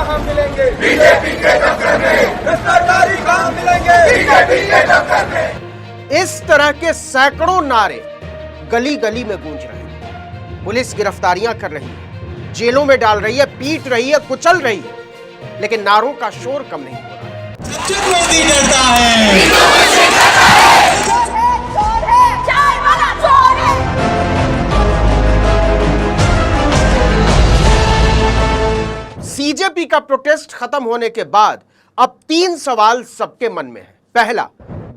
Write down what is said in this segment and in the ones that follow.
कहाँ मिलेंगे बीजेपी के दफ्तर में, भ्रष्टाचारी कहाँ मिलेंगे बीजेपी के दफ्तर में। इस तरह के सैकड़ों नारे गली गली में गूंज रहे हैं। पुलिस गिरफ्तारियां कर रही है, जेलों में डाल रही है, पीट रही है, कुचल रही है, लेकिन नारों का शोर कम नहीं हो रहा है। मोदी डरता है। सीजेपी का प्रोटेस्ट खत्म होने के बाद अब 3 सवाल सबके मन में है। पहला,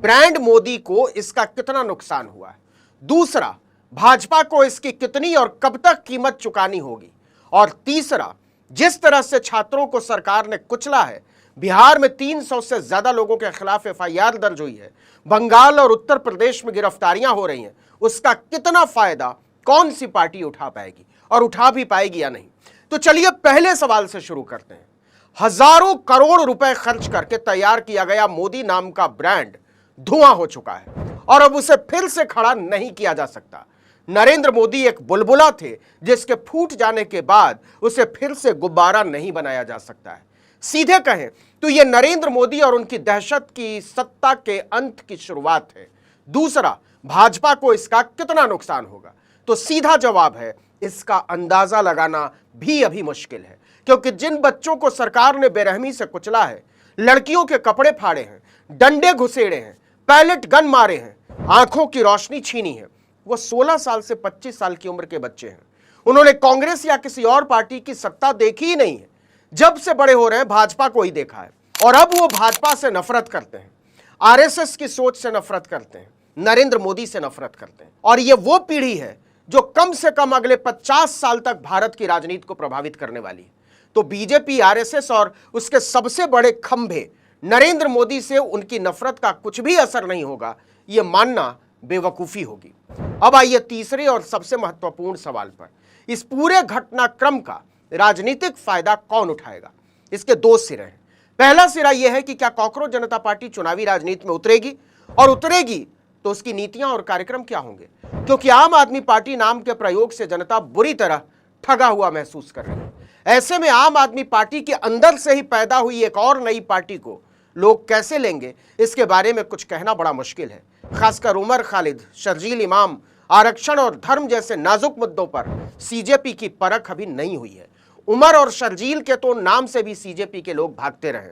ब्रांड मोदी को इसका कितना नुकसान हुआ है। दूसरा, भाजपा को इसकी कितनी और कब तक कीमत चुकानी होगी। और तीसरा, जिस तरह से छात्रों को सरकार ने कुचला है, बिहार में 300 से ज्यादा लोगों के खिलाफ एफआईआर दर्ज हुई है, बंगाल और उत्तर प्रदेश में गिरफ्तारियां हो रही हैं, उसका कितना फायदा कौन सी पार्टी उठा पाएगी और उठा भी पाएगी या नहीं। तो चलिए पहले सवाल से शुरू करते हैं। हजारों करोड़ रुपए खर्च करके तैयार किया गया मोदी नाम का ब्रांड धुआं हो चुका है और अब उसे फिर से खड़ा नहीं किया जा सकता। नरेंद्र मोदी एक बुलबुला थे जिसके फूट जाने के बाद उसे फिर से गुब्बारा नहीं बनाया जा सकता है। सीधे कहें तो यह नरेंद्र मोदी और उनकी दहशत की सत्ता के अंत की शुरुआत है। दूसरा, भाजपा को इसका कितना नुकसान होगा। तो सीधा जवाब है, इसका अंदाजा लगाना भी अभी मुश्किल है, क्योंकि जिन बच्चों को सरकार ने बेरहमी से कुचला है, लड़कियों के कपड़े फाड़े हैं, डंडे घुसेड़े हैं, पैलेट गन मारे हैं, आंखों की रोशनी छीनी है, वो 16 साल से 25 साल की उम्र के बच्चे हैं। उन्होंने कांग्रेस या किसी और पार्टी की सत्ता देखी ही नहीं है। जब से बड़े हो रहे हैं भाजपा को ही देखा है और अब वो भाजपा से नफरत करते हैं, आरएसएस की सोच से नफरत करते हैं, नरेंद्र मोदी से नफरत करते हैं। और ये वो पीढ़ी है जो कम से कम अगले 50 साल तक भारत की राजनीति को प्रभावित करने वाली है। तो बीजेपी, आरएसएस और उसके सबसे बड़े खंभे नरेंद्र मोदी से उनकी नफरत का कुछ भी असर नहीं होगा, यह मानना बेवकूफी होगी। अब आइए तीसरे और सबसे महत्वपूर्ण सवाल पर। इस पूरे घटनाक्रम का राजनीतिक फायदा कौन उठाएगा। इसके 2 सिरे हैं। पहला सिरा यह है कि क्या कॉकरोच जनता पार्टी चुनावी राजनीति में उतरेगी, और उतरेगी तो उसकी नीतियां और कार्यक्रम क्या होंगे, क्योंकि आम आदमी पार्टी नाम के प्रयोग से जनता बुरी तरह ठगा हुआ महसूस कर रही है। ऐसे में आम आदमी पार्टी के अंदर से ही पैदा हुई एक और नई पार्टी को लोग कैसे लेंगे, इसके बारे में कुछ कहना बड़ा मुश्किल है। खासकर उमर खालिद, शर्जील इमाम, आरक्षण और धर्म जैसे नाजुक मुद्दों पर सीजेपी की परख अभी नहीं हुई है। उमर और शर्जील के तो नाम से भी सीजेपी के लोग भागते रहे।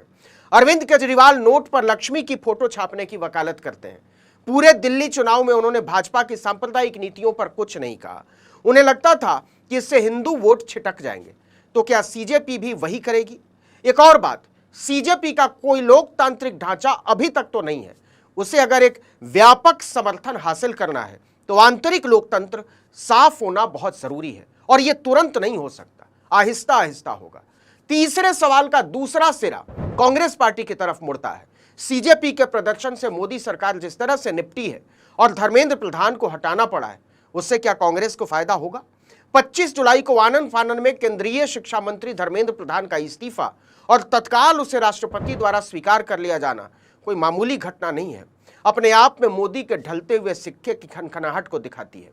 अरविंद केजरीवाल नोट पर लक्ष्मी की फोटो छापने की वकालत करते हैं। पूरे दिल्ली चुनाव में उन्होंने भाजपा की सांप्रदायिक नीतियों पर कुछ नहीं कहा। उन्हें लगता था कि इससे हिंदू वोट छिटक जाएंगे। तो क्या सीजेपी भी वही करेगी? एक और बात, सीजेपी का कोई लोकतांत्रिक ढांचा अभी तक तो नहीं है। उसे अगर एक व्यापक समर्थन हासिल करना है तो आंतरिक लोकतंत्र साफ होना बहुत जरूरी है, और यह तुरंत नहीं हो सकता, आहिस्ता आहिस्ता होगा। तीसरे सवाल का दूसरा सिरा कांग्रेस पार्टी की तरफ मुड़ता है। सीजेपी के प्रदर्शन से मोदी सरकार जिस तरह से निपटी है और धर्मेंद्र प्रधान को हटाना पड़ा है, उससे क्या कांग्रेस को फायदा होगा? 25 जुलाई को आनन फानन में केंद्रीय शिक्षा मंत्री धर्मेंद्र प्रधान का इस्तीफा और तत्काल उसे राष्ट्रपति द्वारा स्वीकार कर लिया जाना कोई मामूली घटना नहीं है। अपने आप में मोदी के ढलते हुए सिक्के की खनखनाहट को दिखाती है।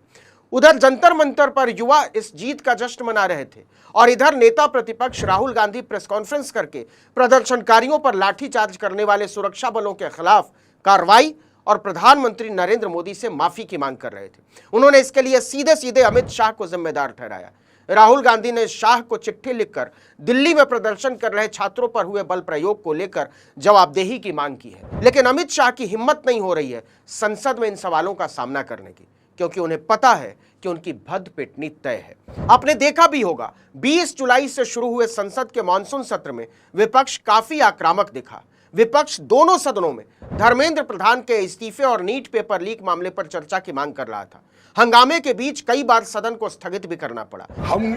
उधर जंतर मंतर पर युवा इस जीत का जश्न मना रहे थे और इधर नेता प्रतिपक्ष राहुल गांधी प्रेस कॉन्फ्रेंस करके प्रदर्शनकारियों पर लाठीचार्ज करने वाले सुरक्षा बलों के खिलाफ कार्रवाई और प्रधानमंत्री नरेंद्र मोदी से माफी की मांग कर रहे थे। उन्होंने इसके लिए सीधे सीधे अमित शाह को जिम्मेदार ठहराया। राहुल गांधी ने शाह को चिट्ठी लिखकर दिल्ली में प्रदर्शन कर रहे छात्रों पर हुए बल प्रयोग को लेकर जवाबदेही की मांग की है, लेकिन अमित शाह की हिम्मत नहीं हो रही है संसद में इन सवालों का सामना करने की, क्योंकि उन्हें पता है कि उनकी भद्द पिटनी तय है। आपने देखा भी होगा 20 जुलाई से शुरू हुए संसद के मानसून सत्र में विपक्ष काफी आक्रामक दिखा। विपक्ष दोनों सदनों में धर्मेंद्र प्रधान के इस्तीफे और नीट पेपर लीक मामले पर चर्चा की मांग कर रहा था। हंगामे के बीच कई बार सदन को स्थगित भी करना पड़ा। हम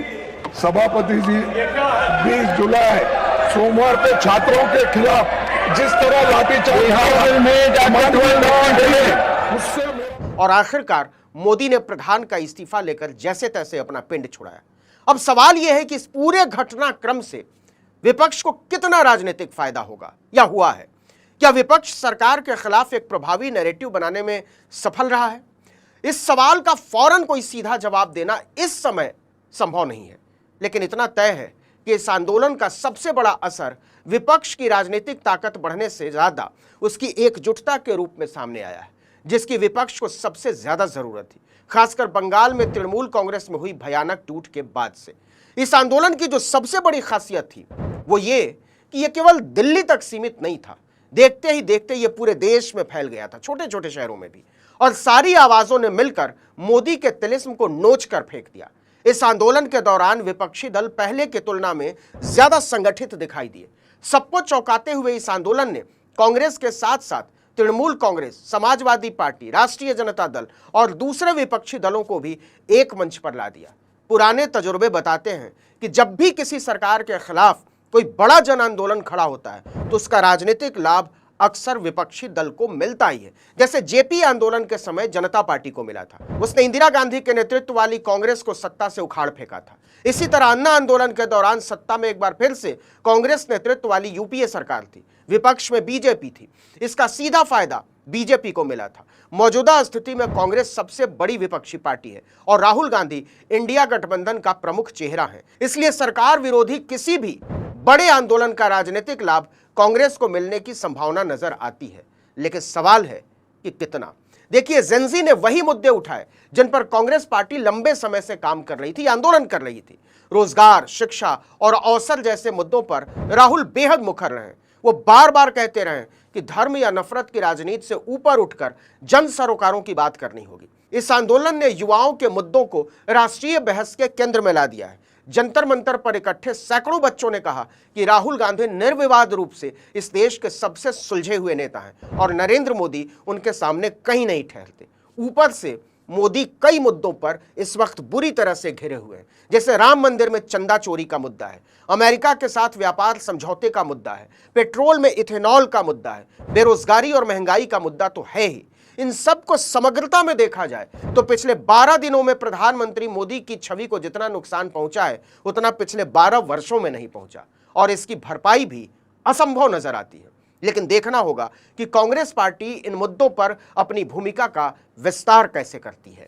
सभापति जी 20 जुलाई सोमवार पे छात्रों के खिलाफ जिस तरह लाठीचार्ज और आखिरकार मोदी ने प्रधान का इस्तीफा लेकर जैसे तैसे अपना पिंड छुड़ाया। अब सवाल यह है कि इस पूरे घटनाक्रम से विपक्ष को कितना राजनीतिक फायदा होगा या हुआ है। क्या विपक्ष सरकार के खिलाफ एक प्रभावी नैरेटिव बनाने में सफल रहा है? इस सवाल का फौरन कोई सीधा जवाब देना इस समय संभव नहीं है, लेकिन इतना तय है कि इस आंदोलन का सबसे बड़ा असर विपक्ष की राजनीतिक ताकत बढ़ने से ज्यादा उसकी एकजुटता के रूप में सामने आया है, जिसकी विपक्ष को सबसे ज्यादा जरूरत थी, खासकर बंगाल में तृणमूल कांग्रेस में हुई भयानक टूट के बाद से। इस आंदोलन की जो सबसे बड़ी खासियत थी वो ये कि यह केवल दिल्ली तक सीमित नहीं था, देखते ही देखते ये पूरे देश में फैल गया था, छोटे छोटे शहरों में भी, और सारी आवाजों ने मिलकर मोदी के तिलिस्म को नोच कर फेंक दिया। इस आंदोलन के दौरान विपक्षी दल पहले की तुलना में ज्यादा संगठित दिखाई दिए। सबको चौंकाते हुए इस आंदोलन ने कांग्रेस के साथ साथ तृणमूल कांग्रेस, समाजवादी पार्टी, राष्ट्रीय जनता दल और दूसरे विपक्षी दलों को भी एक मंच पर ला दिया। पुराने तजुर्बे बताते हैं कि जब भी किसी सरकार के खिलाफ कोई बड़ा जन आंदोलन खड़ा होता है तो उसका राजनीतिक लाभ अक्सर विपक्षी दल को मिलता ही है। जैसे जेपी आंदोलन के समय जनता पार्टी को मिला था, उसने इंदिरा गांधी के नेतृत्व वाली कांग्रेस को सत्ता से उखाड़ फेंका था। इसी तरह अन्ना आंदोलन के दौरान सत्ता में एक बार फिर से कांग्रेस नेतृत्व वाली यूपीए सरकार थी, विपक्ष में बीजेपी थी। इसका सीधा फायदा बीजेपी को मिला था। मौजूदा स्थिति में कांग्रेस सबसे बड़ी विपक्षी पार्टी है और राहुल गांधी इंडिया गठबंधन का प्रमुख चेहरा है, इसलिए सरकार विरोधी किसी भी बड़े आंदोलन का राजनीतिक लाभ कांग्रेस को मिलने की संभावना नजर आती है। लेकिन सवाल है कि कितना। देखिए, जेनजी ने वही मुद्दे उठाए जिन पर कांग्रेस पार्टी लंबे समय से काम कर रही थी, आंदोलन कर रही थी। रोजगार, शिक्षा और अवसर जैसे मुद्दों पर राहुल बेहद मुखर रहे। वो बार बार कहते रहे कि धर्म या नफरत की राजनीति से ऊपर उठकर जन सरोकारों की बात करनी होगी। इस आंदोलन ने युवाओं के मुद्दों को राष्ट्रीय बहस के केंद्र में ला दिया है। जंतर मंतर पर इकट्ठे सैकड़ों बच्चों ने कहा कि राहुल गांधी निर्विवाद रूप से इस देश के सबसे सुलझे हुए नेता हैं और नरेंद्र मोदी उनके सामने कहीं नहीं ठहरते। ऊपर से मोदी कई मुद्दों पर इस वक्त बुरी तरह से घिरे हुए हैं, जैसे राम मंदिर में चंदा चोरी का मुद्दा है, अमेरिका के साथ व्यापार समझौते का मुद्दा है, पेट्रोल में इथेनॉल का मुद्दा है, बेरोजगारी और महंगाई का मुद्दा तो है ही। इन सब को समग्रता में देखा जाए तो पिछले 12 दिनों में प्रधानमंत्री मोदी की छवि को जितना नुकसान पहुंचा है उतना पिछले 12 वर्षों में नहीं पहुंचा, और इसकी भरपाई भी असंभव नजर आती है। लेकिन देखना होगा कि कांग्रेस पार्टी इन मुद्दों पर अपनी भूमिका का विस्तार कैसे करती है।